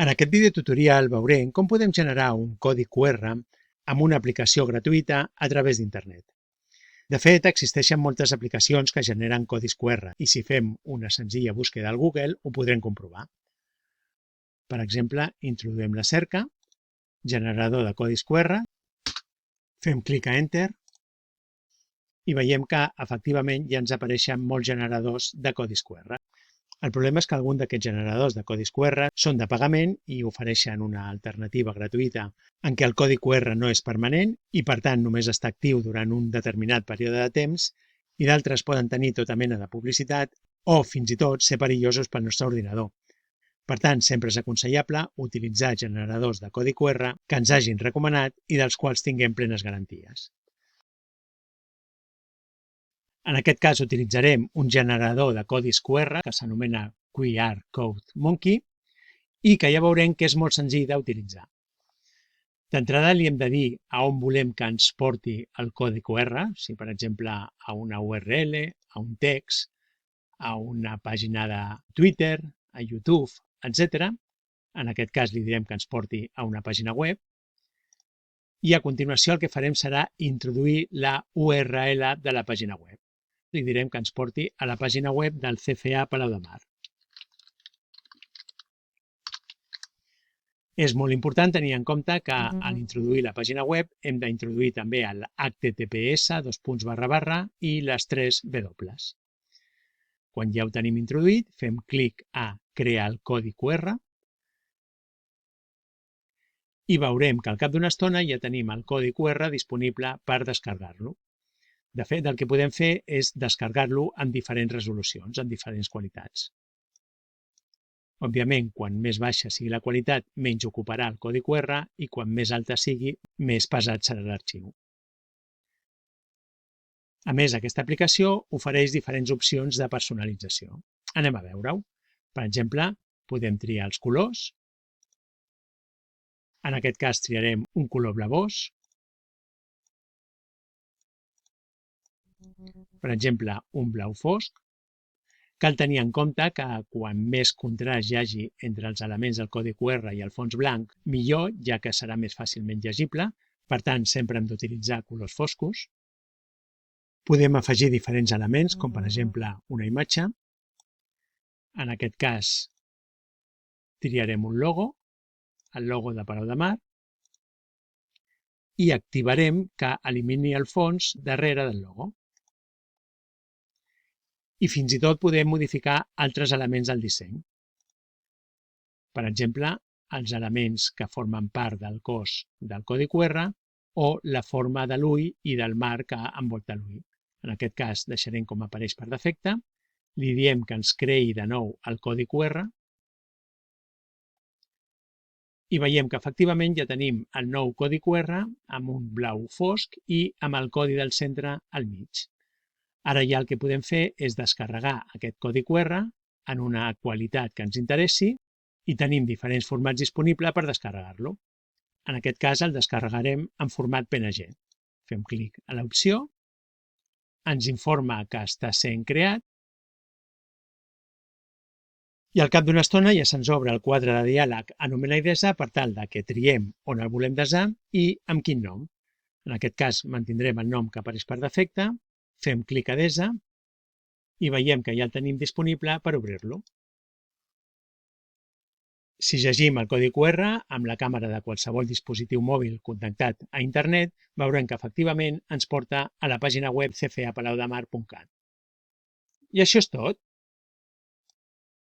En aquest videotutorial veurem com podem generar un codi QR amb una aplicació gratuïta a través d'internet. De fet, existeixen moltes aplicacions que generen codis QR i si fem una senzilla búsqueda al Google ho podrem comprovar. Per exemple, introduïm la cerca, generador de codis QR, fem clic a Enter i veiem que efectivament ja ens apareixen molts generadors de codis QR. El problema és que alguns d'aquests generadors de codis QR són de pagament i ofereixen una alternativa gratuïta en què el codi QR no és permanent i, per tant, només està actiu durant un determinat període de temps i d'altres poden tenir tota mena de publicitat o, fins i tot, ser perillosos pel nostre ordinador. Per tant, sempre és aconsellable utilitzar generadors de codi QR que ens hagin recomanat i dels quals tinguem plenes garanties. En aquest cas utilitzarem un generador de codis QR que s'anomena QR Code Monkey i que ja veurem que és molt senzill d'utilitzar. D'entrada li hem de dir a on volem que ens porti el codi QR, si per exemple a una URL, a un text, a una pàgina de Twitter, a YouTube, etc. En aquest cas li direm que ens porti a una pàgina web i a continuació el que farem serà introduir la URL de la pàgina web. Li direm que ens porti a la pàgina web del CFA Palau de Mar. És molt important tenir en compte que a l'introduir la pàgina web hem d'introduir també el HTTPS:// i les 3 W. Quan ja ho tenim introduït, fem clic a crear el codi QR i veurem que al cap d'una estona ja tenim el codi QR disponible per descarregar-lo. De fet, el que podem fer és descarregar-lo en diferents resolucions, en diferents qualitats. Òbviament, quan més baixa sigui la qualitat, menys ocuparà el codi QR i quan més alta sigui, més pesat serà l'arxiu. A més, aquesta aplicació ofereix diferents opcions de personalització. Anem a veure-ho. Per exemple, podem triar els colors. En aquest cas triarem un color blavós. Per exemple, un blau fosc. Cal tenir en compte que quan més contrast hi hagi entre els elements del codi QR i el fons blanc, millor, ja que serà més fàcilment llegible. Per tant, sempre hem d'utilitzar colors foscos. Podem afegir diferents elements, com per exemple una imatge. En aquest cas, triarem un logo, el logo de Palau de Mar, i activarem que elimini el fons darrere del logo. I fins i tot podem modificar altres elements del disseny. Per exemple, els elements que formen part del cos del codi QR o la forma de l'ull i del marc que envolta l'ull. En aquest cas deixarem com apareix per defecte, li diem que ens creï de nou el codi QR i veiem que efectivament ja tenim el nou codi QR amb un blau fosc i amb el codi del centre al mig. Ara ja el que podem fer és descarregar aquest codi QR en una qualitat que ens interessi i tenim diferents formats disponibles per descarregar-lo. En aquest cas el descarregarem en format PNG. Fem clic a l'opció, ens informa que està sent creat i al cap d'una estona ja se'ns obre el quadre de diàleg Anomena i desa per tal que triem on el volem desar i amb quin nom. En aquest cas mantindrem el nom que apareix per defecte, fem clic a desa i veiem que ja el tenim disponible per obrir-lo. Si llegim el codi QR amb la càmera de qualsevol dispositiu mòbil connectat a internet, veurem que efectivament ens porta a la pàgina web cfaPalaudemar.cat. I això és tot.